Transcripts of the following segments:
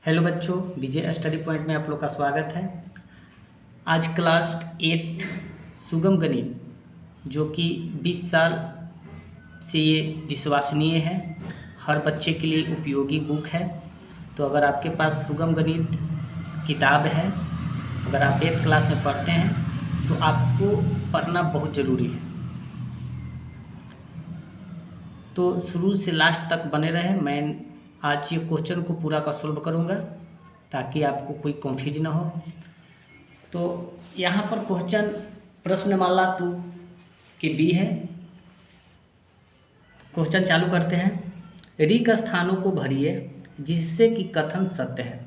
Hello बच्चों, विजय study point में आप लोग का स्वागत है। आज क्लास 8 सुगम गणित जो कि 20 साल से ये विश्वसनीय है, हर बच्चे के लिए उपयोगी बुक है। तो अगर आपके पास सुगम गणित किताब है, अगर आप 8 क्लास में पढ़ते हैं तो आपको पढ़ना बहुत ज़रूरी है। तो शुरू से लास्ट तक बने रहें। मैं आज ये क्वेश्चन को पूरा का सोल्व करूँगा ताकि आपको कोई कंफ्यूज ना हो। तो यहाँ पर क्वेश्चन प्रश्नमाला 2 के बी है। क्वेश्चन चालू करते हैं। रिक्त स्थानों को भरिए जिससे कि कथन सत्य है।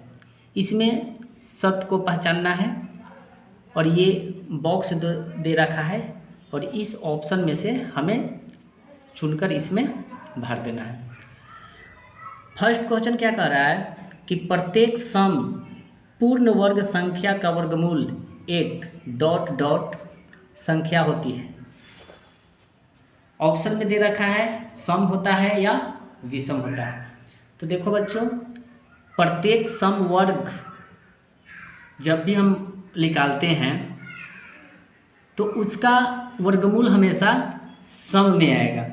इसमें सत्य को पहचानना है और ये बॉक्स दे रखा है और इस ऑप्शन में से हमें चुनकर इसमें भर देना है। फर्स्ट क्वेश्चन क्या कह रहा है कि प्रत्येक सम पूर्ण वर्ग संख्या का वर्गमूल एक ... संख्या होती है। ऑप्शन में दे रखा है सम होता है या विषम होता है। तो देखो बच्चों, प्रत्येक सम वर्ग जब भी हम निकालते हैं तो उसका वर्गमूल हमेशा सम में आएगा।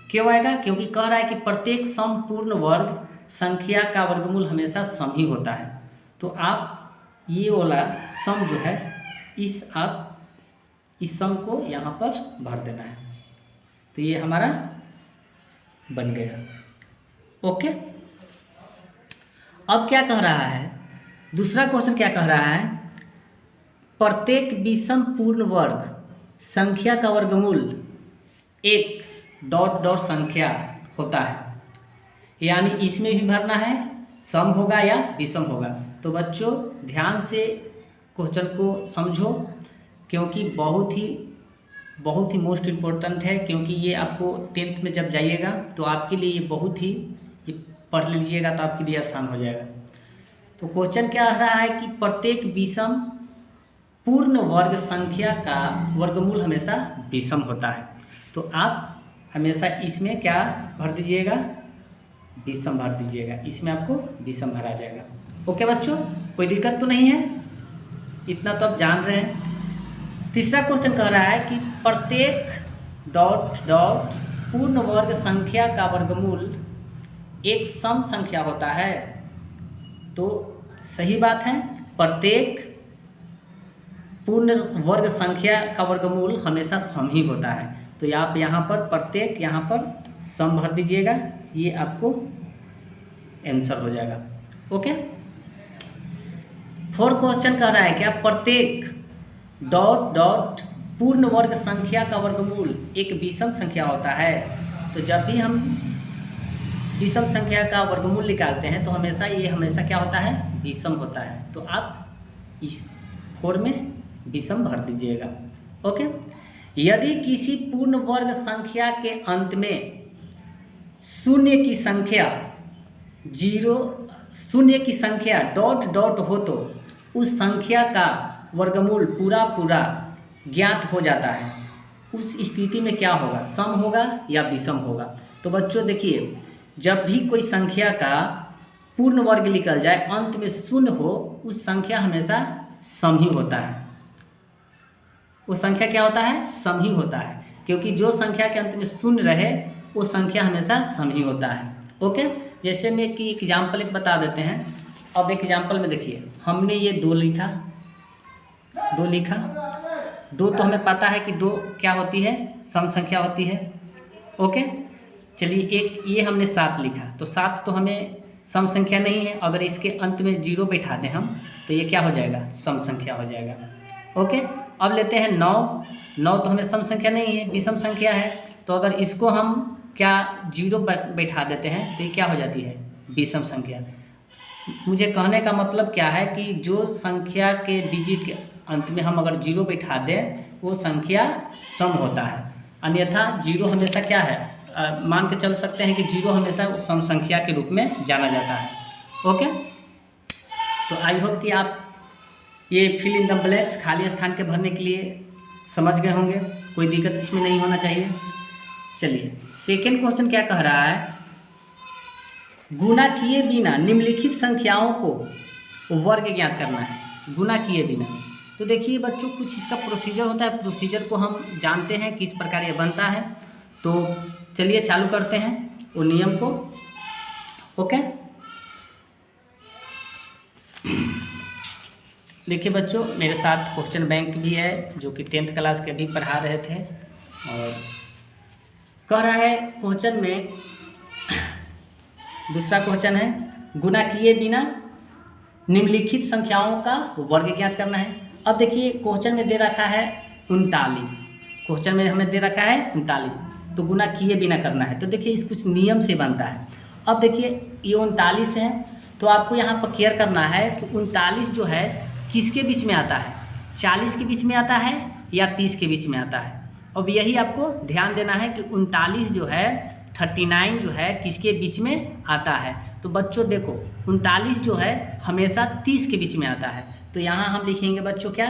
क्यों आएगा? क्योंकि कह रहा है कि प्रत्येक सम पूर्ण वर्ग संख्या का वर्गमूल हमेशा सम ही होता है। तो आप ये वाला सम जो है इस सम को यहाँ पर भर देना है। तो ये हमारा बन गया। ओके, अब क्या कह रहा है, दूसरा क्वेश्चन क्या कह रहा है, प्रत्येक विषम पूर्ण वर्ग संख्या का वर्गमूल एक ... संख्या होता है। यानी इसमें भी भरना है सम होगा या विषम होगा। तो बच्चों ध्यान से क्वेश्चन को समझो क्योंकि बहुत ही मोस्ट इम्पोर्टेंट है। क्योंकि ये आपको 10th में जब जाइएगा तो आपके लिए ये बहुत ही पढ़ लीजिएगा तो आपके लिए आसान हो जाएगा। तो क्वेश्चन क्या रहा है कि प्रत्येक विषम पूर्ण वर्ग संख्या का वर्गमूल हमेशा विषम होता है। तो आप हमेशा इसमें क्या भर दीजिएगा, विषम भर दीजिएगा। इसमें आपको विषम भरा जाएगा। ओके बच्चों, कोई दिक्कत तो नहीं है, इतना तो आप जान रहे हैं। तीसरा क्वेश्चन कह रहा है कि प्रत्येक ... पूर्ण वर्ग संख्या का वर्गमूल एक सम संख्या होता है। तो सही बात है, प्रत्येक पूर्ण वर्ग संख्या का वर्गमूल हमेशा सम ही होता है। तो आप यहाँ पर प्रत्येक यहाँ पर सम भर दीजिएगा, ये आपको आंसर हो जाएगा। ओके, फोर्थ क्वेश्चन कह रहा है क्या, प्रत्येक ... पूर्ण वर्ग संख्या का वर्गमूल एक विषम संख्या होता है। तो जब भी हम विषम संख्या का वर्गमूल निकालते हैं तो हमेशा क्या होता है, विषम होता है। तो आप इस 4 में विषम भर दीजिएगा। ओके, यदि किसी पूर्ण वर्ग संख्या के अंत में शून्य की संख्या ... हो तो उस संख्या का वर्गमूल पूरा ज्ञात हो जाता है। उस स्थिति में क्या होगा, सम होगा या विषम होगा। तो बच्चों देखिए, जब भी कोई संख्या का पूर्ण वर्ग निकल जाए, अंत में शून्य हो, उस संख्या हमेशा सम ही होता है। वो संख्या क्या होता है, सम ही होता है। क्योंकि जो संख्या के अंत में शून्य रहे वो संख्या हमेशा सम ही होता है। ओके, जैसे मैं कि एग्जाम्पल एक बता देते हैं। अब एक एग्जाम्पल में देखिए, हमने ये 2 लिखा, 2 तो हमें पता है कि 2 क्या होती है, सम संख्या होती है। ओके, चलिए एक ये हमने 7 लिखा, तो 7 तो हमें सम संख्या नहीं है। अगर इसके अंत में 0 बैठा दें हम तो ये क्या हो जाएगा, सम संख्या हो जाएगा। ओके, अब लेते हैं 9 तो हमें सम संख्या नहीं है, विषम संख्या है। तो अगर इसको हम क्या 0 बैठा देते हैं तो ये क्या हो जाती है, विषम संख्या। मुझे कहने का मतलब क्या है कि जो संख्या के डिजिट के अंत में हम अगर 0 बैठा दें वो संख्या सम होता है। अन्यथा 0 हमेशा क्या है, मान के चल सकते हैं कि 0 हमेशा सम संख्या के रूप में जाना जाता है। ओके, तो आई होप कि आप ये फिल इन द ब्लैंक्स खाली स्थान के भरने के लिए समझ गए होंगे, कोई दिक्कत इसमें नहीं होना चाहिए। चलिए सेकेंड क्वेश्चन क्या कह रहा है, गुना किए बिना निम्नलिखित संख्याओं को वर्ग ज्ञात करना है, गुना किए बिना। तो देखिए बच्चों, कुछ इसका प्रोसीजर होता है, प्रोसीजर को हम जानते हैं किस प्रकार ये बनता है। तो चलिए चालू करते हैं वो नियम को। ओके, देखिए बच्चों, मेरे साथ क्वेश्चन बैंक भी है जो कि 10th क्लास के भी पढ़ा रहे थे, और कह रहा है क्वेश्चन में, दूसरा क्वेश्चन है गुना किए बिना निम्नलिखित संख्याओं का वर्ग ज्ञात करना है। अब देखिए क्वेश्चन में दे रखा है 39, क्वेश्चन में हमें दे रखा है 39, तो गुना किए बिना करना है। तो देखिए इस कुछ नियम से बनता है। अब देखिए ये 39 है, तो आपको यहाँ पर केयर करना है कि 39 जो है किसके बीच में आता है, 40 के बीच में आता है या 30 के बीच में आता है। अब यही आपको ध्यान देना है कि 39 जो है 39 जो है किसके बीच में आता है। तो बच्चों देखो 39 जो है हमेशा 30 के बीच में आता है, तो यहाँ हम लिखेंगे बच्चों क्या,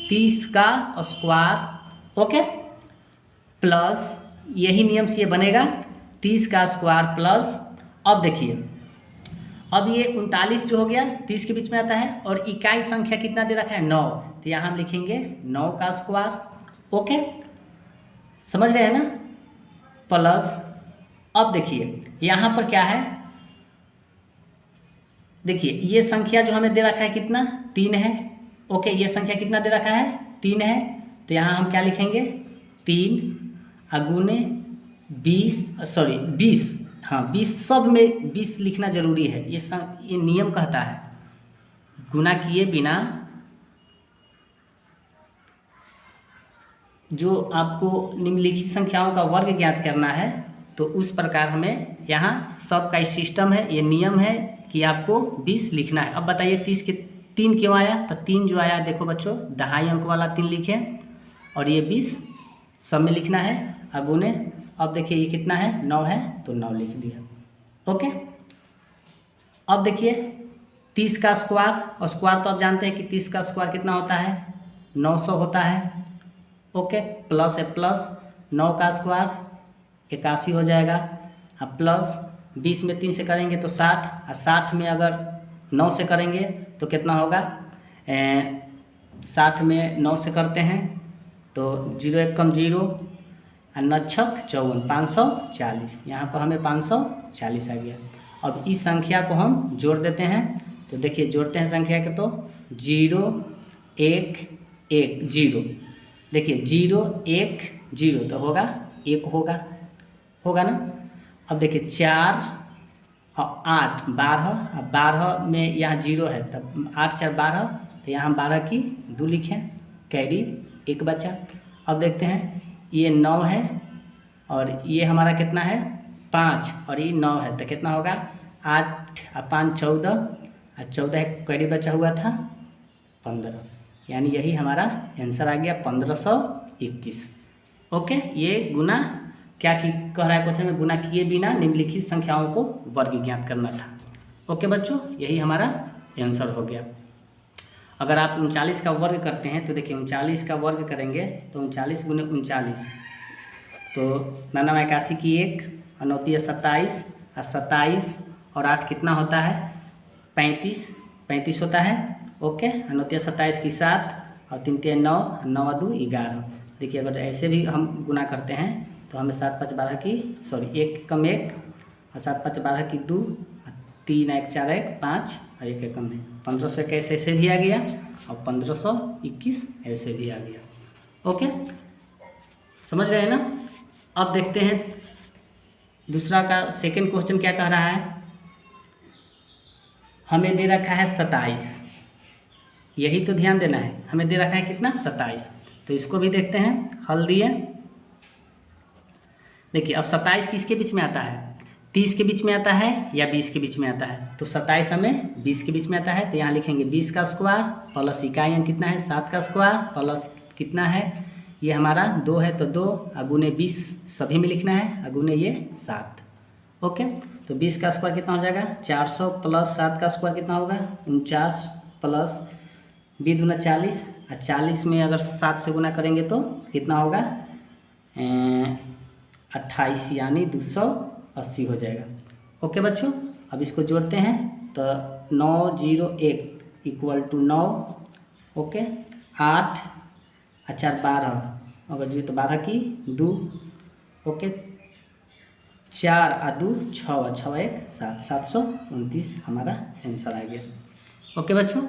30 का स्क्वायर, ओके, प्लस यही नियम से ये बनेगा 30 का स्क्वायर प्लस। अब देखिए, अब ये 39 जो हो गया 30 के बीच में आता है, और इकाई संख्या कितना दे रखा है 9, तो यहाँ हम लिखेंगे 9 का स्क्वायर, ओके, समझ रहे हैं ना, प्लस। अब देखिए यहाँ पर क्या है, देखिए ये संख्या जो हमें दे रखा है कितना, 3 है, ओके, ये संख्या कितना दे रखा है 3 है, तो यहाँ हम क्या लिखेंगे 3 अगुने 20, हाँ 20, सब में 20 लिखना जरूरी है। ये नियम कहता है गुना किए बिना जो आपको निम्नलिखित संख्याओं का वर्ग ज्ञात करना है, तो उस प्रकार हमें यहाँ सब का सिस्टम है, ये नियम है कि आपको 20 लिखना है। अब बताइए 30 के 3 क्यों आया, तो 3 जो आया देखो बच्चों, 2.5 अंक वाला 3 लिखे, और ये 20 सब में लिखना है अगुने। अब देखिए ये कितना है 9 है, तो 9 लिख दिया, ओके। अब देखिए 30 का स्क्वायर, और स्क्वायर तो आप जानते हैं कि 30 का स्क्वायर कितना होता है 900 होता है, ओके, प्लस है प्लस 9 का स्क्वायर 81 हो जाएगा, अब प्लस 20 में 3 से करेंगे तो 60, और 60 में अगर 9 से करेंगे तो कितना होगा, 60 में 9 से करते हैं तो 0 एक कम 0, और 9 छक 54, 540, यहाँ पर हमें 540 आ गया। अब इस संख्या को हम जोड़ देते हैं, तो देखिए जोड़ते हैं संख्या के, तो 0 1 1 0, देखिए 0 1 0 तो होगा 1 होगा ना। अब देखिए 4 और 8 12, अब 12 में यहाँ 0 है, तब 8 4 12, तो यहाँ हम 12 की 2 लिखें, कैरी 1 बचा। अब देखते हैं ये 9 है, और ये हमारा कितना है 5, और ये 9 है, तो कितना होगा 8 और 5 14, और 14 कैरी बचा हुआ था 15, यानी यही हमारा आंसर आ गया 1521, ओके। ये गुना क्या कह रहा है क्वेश्चन में, गुना किए बिना निम्नलिखित संख्याओं को वर्ग ज्ञात करना था, ओके बच्चों, यही हमारा आंसर हो गया। अगर आप 39 का वर्ग करते हैं तो देखिए 39 का वर्ग करेंगे तो 39 गुने 39, तो 9 81 की 1, और 9 27, और 27 और 8 कितना होता है 35 होता है, ओके, और 9 27 की 7, और 3 3 9, 9 2 11। देखिए अगर ऐसे भी हम गुना करते हैं तो हमें 7 5 12 की 1 कम 1, और 7 5 12 की 2, 3 1 4 1 5, और 1 कम है 1521 ऐसे भी आ गया, और 1521 ऐसे भी आ गया, ओके, समझ रहे हैं ना। अब देखते हैं दूसरा का सेकंड क्वेश्चन क्या कह रहा है, हमें दे रखा है 27, यही तो ध्यान देना है, हमें दे रखा है कितना 27, तो इसको भी देखते हैं, हल दिए। देखिए अब 27 किसके बीच में आता है, 30 के बीच में आता है या 20 के बीच में आता है, तो 27 हमें 20 के बीच में आता है, तो यहाँ लिखेंगे 20 का स्क्वायर प्लस इकाई अंक कितना है 7 का स्क्वायर प्लस कितना है, ये हमारा 2 है तो 2, अगुने 20 सभी में लिखना है, अगुने ये 7, ओके। तो 20 का स्क्वायर कितना हो जाएगा 400 प्लस 7 का स्क्वायर कितना होगा 49 प्लस 20 दूना 40, और 40 में अगर 7 से गुना करेंगे तो कितना होगा 28, यानी 280 हो जाएगा, ओके बच्चों। अब इसको जोड़ते हैं तो 901 इक्वल टू 9, ओके, 8 और 4 12, अगर जी तो 12 की 2, ओके, 4 और 2 6 और 6 1 7, 729 हमारा आंसर आ गया। ओके बच्चों,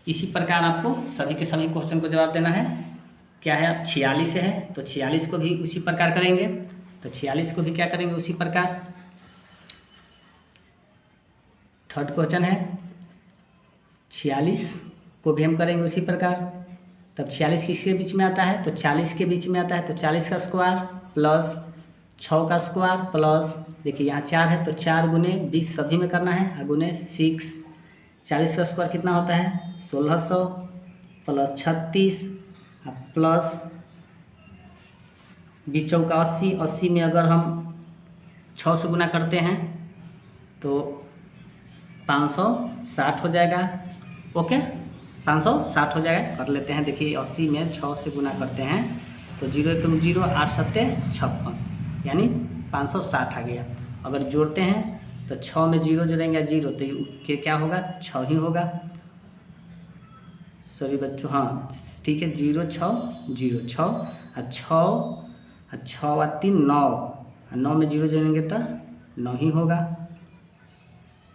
इसी प्रकार आपको सभी के सभी क्वेश्चन को जवाब देना है। क्या है, अब 46 है तो 46 को भी उसी प्रकार करेंगे। तो 46 को भी क्या करेंगे, उसी प्रकार। थर्ड क्वेश्चन है 46 को भी हम करेंगे उसी प्रकार। तब 46 किसके बीच में आता है, तो 40 के बीच में आता है। तो 40 का स्क्वायर प्लस 6 का स्क्वायर प्लस, देखिए यहाँ 4 है तो 4 गुने 20 सभी में करना है, और गुने 6। 40 का स्क्वायर कितना होता है, 1600 प्लस 36 प्लस 20 चौका 80। 80 में अगर हम 6 से गुना करते हैं तो 560 हो जाएगा। ओके, 560 हो जाएगा, कर लेते हैं। देखिए 80 में 6 से गुना करते हैं तो 0 एकम 0, 8 सत्ते 56, यानी 560 आ गया। अगर जोड़ते हैं तो 6 में 0 जोड़ेंगे 0, तो ये क्या होगा, 6 ही होगा। सॉरी बच्चों, हाँ ठीक है, 0 6 0 6 और 6 और 3 9, और 9 में 0 जोड़ेंगे तो 9 ही होगा।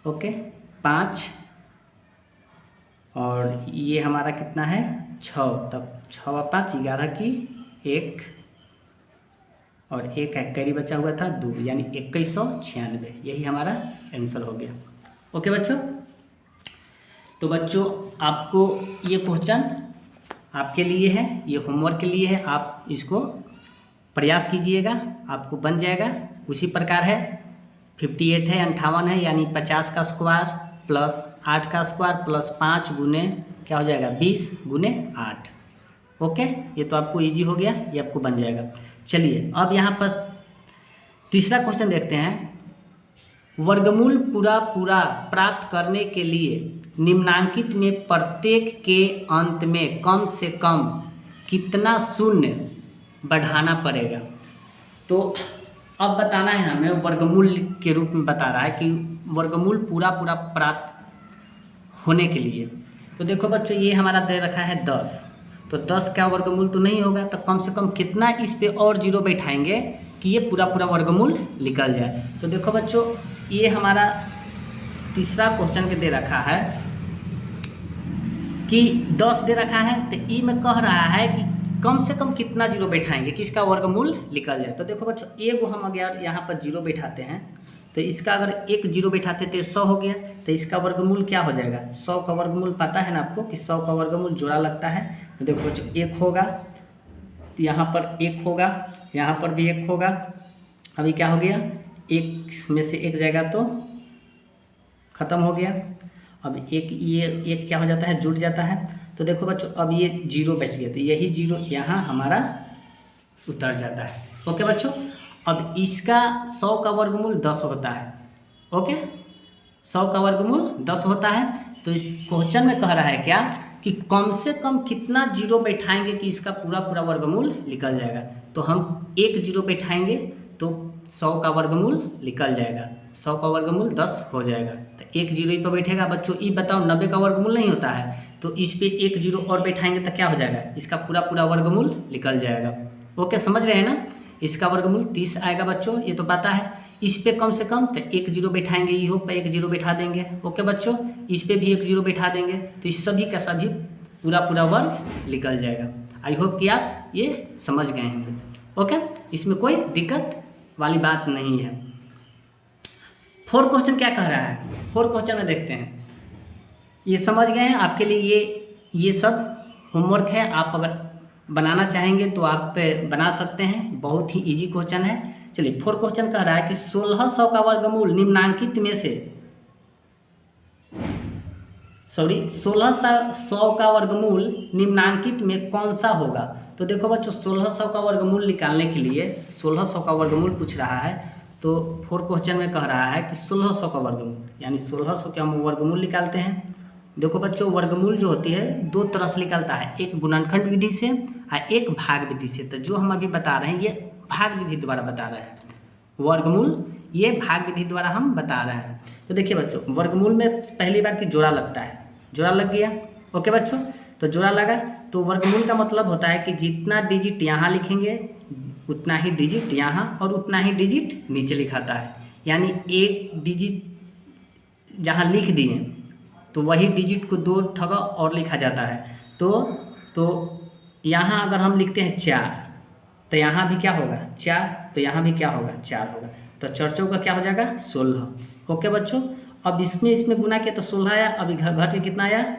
ओके, 5 और ये हमारा कितना है 6, तब 6 और 5 11 की 1, और 1 कैरी बचा हुआ था 2, यानी 2196, यही हमारा आंसर हो गया। ओके बच्चों, तो बच्चों आपको ये क्वेश्चन आपके लिए है, ये होमवर्क के लिए है, आप इसको प्रयास कीजिएगा, आपको बन जाएगा। उसी प्रकार है 58 है, 58 है, यानी 50 का स्क्वायर प्लस 8 का स्क्वायर प्लस 5 गुने क्या हो जाएगा 20 गुने 8। ओके, ये तो आपको इजी हो गया, ये आपको बन जाएगा। चलिए अब यहाँ पर तीसरा क्वेश्चन देखते हैं। वर्गमूल पूरा प्राप्त करने के लिए निम्नांकित में प्रत्येक के अंत में कम से कम कितना शून्य बढ़ाना पड़ेगा। तो अब बताना है हमें, वर्गमूल के रूप में बता रहा है कि वर्गमूल पूरा प्राप्त होने के लिए। तो देखो बच्चों, ये हमारा दे रखा है 10, तो 10 का वर्गमूल तो नहीं होगा, तो कम से कम कितना इस पे और 0 बैठाएंगे कि ये पूरा वर्गमूल निकल जाए। तो देखो बच्चों, ये हमारा तीसरा क्वेश्चन के दे रखा है कि 10 दे रखा है, तो ई में कह रहा है कि कम से कम कितना 0 बैठाएंगे कि इसका वर्गमूल निकल जाए। तो देखो बच्चों, एगो हम अगर यहाँ पर 0 बैठाते हैं तो इसका अगर एक 0 बैठाते तो 100 हो गया, तो इसका वर्गमूल क्या हो जाएगा, 100 का वर्गमूल पता है ना आपको कि 100 का वर्गमूल जोड़ा लगता है। तो देखो बच्चों, 1 होगा, यहाँ पर 1 होगा, यहाँ पर भी 1 होगा। अभी क्या हो गया, 1 में से 1 जाएगा तो ख़त्म हो गया। अब ये 1 क्या हो जाता है, जुड़ जाता है। तो देखो बच्चों, अब ये 0 बच गया, तो यही 0 यहाँ हमारा उतर जाता है। ओके बच्चों, अब इसका 100 का वर्गमूल 10 होता है। ओके, 100 का वर्गमूल 10 होता है। तो इस क्वेश्चन में कह रहा है क्या कि कम से कम कितना 0 बैठाएंगे कि इसका पूरा वर्गमूल निकल जाएगा। तो हम 1 0 बैठाएंगे तो 100 का वर्गमूल निकल जाएगा, 100 का वर्गमूल 10 हो जाएगा। तो 1 0 पर बैठेगा। बच्चों ये बताओ, 90 का वर्गमूल नहीं होता है, तो इस पे 1 0 और बैठाएंगे तो क्या हो जाएगा, इसका पूरा वर्गमूल निकल जाएगा। ओके, समझ रहे हैं ना, इसका वर्गमूल 30 आएगा बच्चों, ये तो पता है। इस पे कम से कम तो 1 0 बैठाएंगे, ये पे 1 0 बैठा देंगे। ओके बच्चों, इस पे भी 1 0 बैठा देंगे, तो इस सभी का सभी पूरा वर्ग निकल जाएगा। आई होप कि आप ये समझ गए होंगे। ओके, इसमें कोई दिक्कत वाली बात नहीं है। 4 क्वेश्चन क्या कह रहा है, 4 क्वेश्चन में देखते हैं। ये समझ गए हैं, आपके लिए ये सब होमवर्क है। आप अगर बनाना चाहेंगे तो आप बना सकते हैं, बहुत ही इजी क्वेश्चन है। चलिए 4 क्वेश्चन कह रहा है कि 1600 का वर्गमूल निम्नांकित में से 1600 का वर्गमूल निम्नांकित में कौन सा होगा। तो देखो बच्चों, 1600 का वर्गमूल निकालने के लिए 1600 का वर्गमूल पूछ रहा है। तो 4 क्वेश्चन में कह रहा है कि 1600 का वर्गमूल, यानी 1600 के हम वर्गमूल निकालते हैं। देखो बच्चों, वर्गमूल जो होती है 2 तरह से निकलता है, एक गुणनखंड विधि से और एक भाग विधि से। तो जो हम अभी बता रहे हैं ये भाग विधि द्वारा बता रहे हैं। वर्गमूल ये भाग विधि द्वारा हम बता रहे हैं। तो देखिए बच्चों, वर्गमूल में पहली बार कि जोड़ा लगता है, जोड़ा लग गया। ओके बच्चों, तो जोड़ा लगा तो वर्गमूल का मतलब होता है कि जितना डिजिट यहाँ लिखेंगे उतना ही डिजिट यहाँ और उतना ही डिजिट नीचे लिखाता है। यानी एक डिजिट जहाँ लिख दिए तो वही डिजिट को 2 ठगा और लिखा जाता है। तो यहाँ अगर हम लिखते हैं 4 तो यहाँ भी क्या होगा 4, तो यहाँ भी क्या होगा 4 होगा। तो 4 चौका क्या हो जाएगा 16। ओके बच्चों, अब इसमें गुना किया तो 16 आया। अभी घट के कितना आया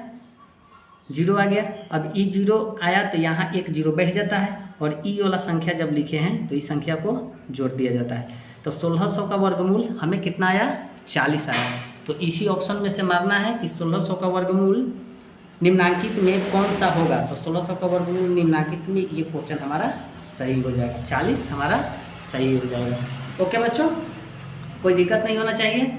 0 आ गया। अब ई 0 आया तो यहाँ एक 0 बैठ जाता है और ई वाला संख्या जब लिखे हैं तो इस संख्या को जोड़ दिया जाता है। तो 1600 का वर्गमूल हमें कितना आया 40 आया। तो इसी ऑप्शन में से मारना है कि 1600 का वर्गमूल निम्नांकित में कौन सा होगा। तो 1600 का वर्गमूल निम्नांकित में ये क्वेश्चन हमारा सही हो जाएगा, 40 हमारा सही हो जाएगा। ओके बच्चों, कोई दिक्कत नहीं होना चाहिए।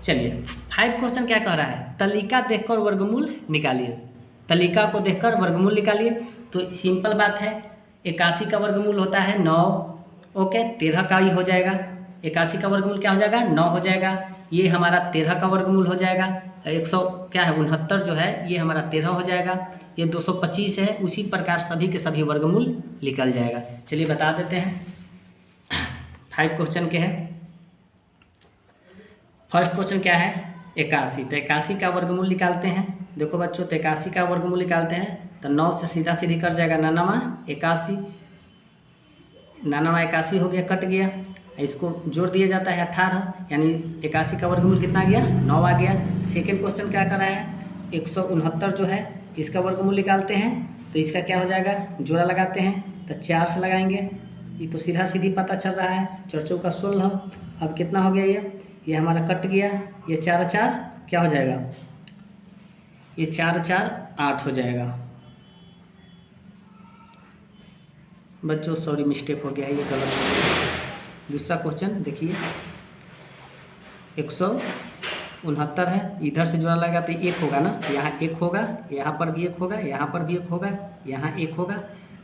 चलिए 5 क्वेश्चन क्या कह रहा है, तालिका देखकर वर्गमूल निकालिए। तालिका को देखकर वर्गमूल निकालिए। तो सिंपल बात है, 81 का वर्गमूल होता है 9। ओके, 13 का ही हो जाएगा। 81 का वर्गमूल क्या हो जाएगा 9 हो जाएगा। ये हमारा 13 का वर्गमूल हो जाएगा। 100 क्या है 69 जो है ये हमारा 13 हो जाएगा। ये 225 है। उसी प्रकार सभी के सभी वर्गमूल निकल जाएगा। चलिए बता देते हैं 5 क्वेश्चन के हैं। फर्स्ट क्वेश्चन क्या है 81। तो 81 का वर्गमूल निकालते हैं। देखो बच्चों, तो 81 का वर्गमूल निकालते हैं तो 9 से सीधा सीधी कट जाएगा 9 81। 9 81 हो गया, कट गया। इसको जोड़ दिया जाता है 18, यानी 81 का वर्गमूल कितना आ गया 9 आ गया। सेकेंड क्वेश्चन क्या कर रहा है 169 जो है इसका वर्गमूल निकालते हैं। तो इसका क्या हो जाएगा जोड़ा लगाते हैं तो 4 से लगाएंगे। ये तो सीधा सीधी पता चल रहा है 4 चौका 16। अब कितना हो गया ये हमारा कट गया। ये 4 4 क्या हो जाएगा, ये 4 4 8 हो जाएगा। बच्चों सॉरी मिस्टेक हो गया है, ये गलत हो गया। दूसरा क्वेश्चन देखिए 169 है, इधर से जोड़ा लगा तो 1 होगा ना, यहाँ 1 होगा, यहाँ पर भी 1 होगा, यहाँ पर भी 1 होगा, यहाँ 1 होगा।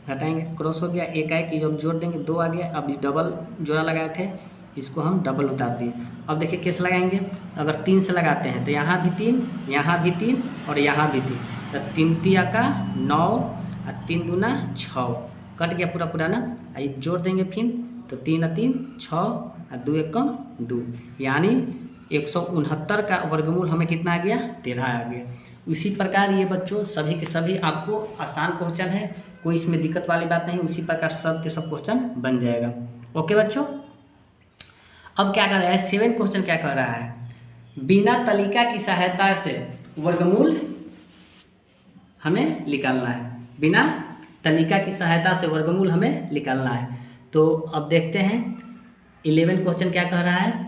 घटाएंगे क्रॉस हो गया, 1 आए कि जब जोड़ देंगे 2 आ गया। अब डबल जोड़ा लगाए थे इसको हम डबल उतार दिए। अब देखिए कैसे लगाएंगे, अगर 3 से लगाते हैं तो यहाँ भी 3, यहाँ भी 3 और यहाँ भी 3। तो 3 तिया का 9 और 3 दूना 6, कट गया पूरा पूरा ना। ये जोड़ देंगे फिर तो 3 और 3 6 और 2 1 कम 2, यानी 169 का वर्गमूल हमें कितना आ गया 13 आ गया। उसी प्रकार ये बच्चों सभी के सभी आपको आसान क्वेश्चन है, कोई इसमें दिक्कत वाली बात नहीं। उसी प्रकार सब के सब क्वेश्चन बन जाएगा। ओके बच्चों, अब क्या कर रहा है 7 क्वेश्चन क्या कर रहा है, बिना तालिका की सहायता से वर्गमूल हमें निकालना है। बिना तालिका की सहायता से वर्गमूल हमें निकालना है। तो अब देखते हैं 11 क्वेश्चन क्या कह रहा है।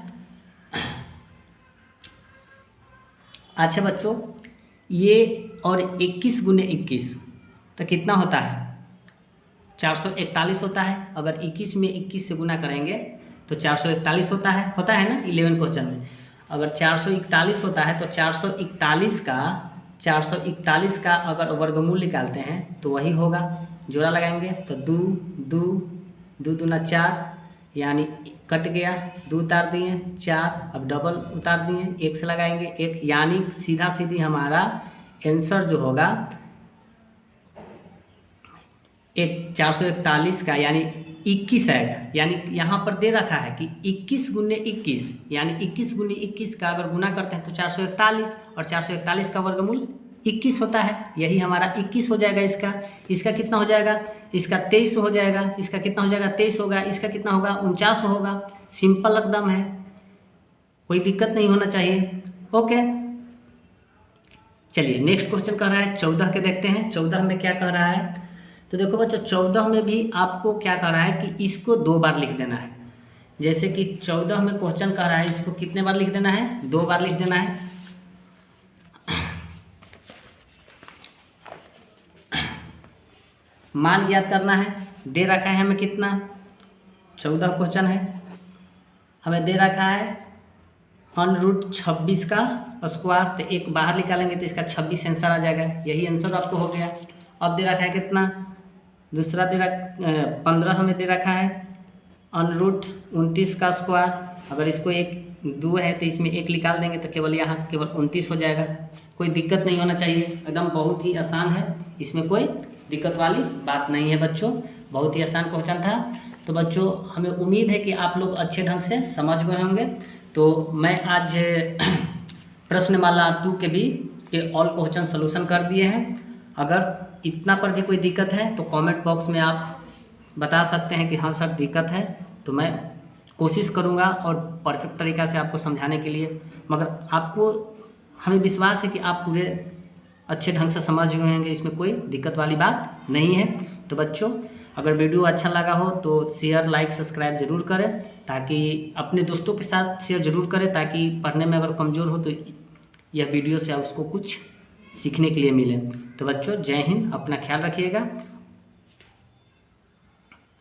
अच्छा बच्चों, ये और 21 गुने 21 तो कितना होता है 441 होता है। अगर 21 में 21 से गुना करेंगे तो 441 होता है ना 11 क्वेश्चन में। अगर 441 होता है तो 441 का अगर वर्गमूल निकालते हैं तो वही होगा। जोड़ा लगाएंगे तो 2 दूना 4, यानी कट गया, 2 उतार दिए 4, अब डबल उतार दिए 1 से लगाएंगे 1, यानी सीधा सीधी हमारा आंसर जो होगा 441 का यानी 21 आएगा। यानी यहाँ पर दे रखा है कि 21 गुने 21, यानी 21 गुने 21 का अगर गुना करते हैं तो 441, और 441 का वर्गमूल 21 होता है, यही हमारा 21 हो जाएगा। इसका कितना हो जाएगा, इसका 23 हो जाएगा। इसका कितना हो जाएगा 23 होगा। इसका कितना होगा 49 होगा। सिंपल एकदम है, कोई दिक्कत नहीं होना चाहिए। ओके चलिए नेक्स्ट क्वेश्चन कह रहा है 14 के देखते हैं। 14 में क्या कह रहा है, तो देखो बच्चों 14 में भी आपको क्या कह रहा है कि इसको 2 बार लिख देना है। जैसे कि 14 में क्वेश्चन कह रहा है इसको कितने बार लिख देना है 2 बार लिख देना है। मान ज्ञात करना है, दे रखा है हमें कितना 14 क्वेश्चन है, हमें दे रखा है √26 का स्क्वायर। तो 1 बाहर निकालेंगे तो इसका 26 आंसर आ जाएगा, यही आंसर आपको हो गया। अब दे रखा है कितना, दूसरा दे रखा 15 हमें दे रखा है √29 का स्क्वायर, अगर इसको एक 2 है तो इसमें 1 निकाल देंगे तो केवल यहाँ केवल 29 हो जाएगा। कोई दिक्कत नहीं होना चाहिए, एकदम बहुत ही आसान है, इसमें कोई दिक्कत वाली बात नहीं है बच्चों, बहुत ही आसान क्वेश्चन था। तो बच्चों हमें उम्मीद है कि आप लोग अच्छे ढंग से समझ गए होंगे। तो मैं आज प्रश्नमाला 2 के भी ऑल क्वेश्चन सोल्यूशन कर दिए हैं। अगर इतना पर भी कोई दिक्कत है तो कमेंट बॉक्स में आप बता सकते हैं कि हाँ सर दिक्कत है, तो मैं कोशिश करूँगा और परफेक्ट तरीक़ा से आपको समझाने के लिए। मगर आपको हमें विश्वास है कि आप पूरे अच्छे ढंग से समझ गए होंगे, इसमें कोई दिक्कत वाली बात नहीं है। तो बच्चों अगर वीडियो अच्छा लगा हो तो शेयर लाइक सब्सक्राइब ज़रूर करें, ताकि अपने दोस्तों के साथ शेयर ज़रूर करें, ताकि पढ़ने में अगर कमज़ोर हो तो यह वीडियो से उसको कुछ सीखने के लिए मिले। तो बच्चों जय हिंद, अपना ख्याल रखिएगा।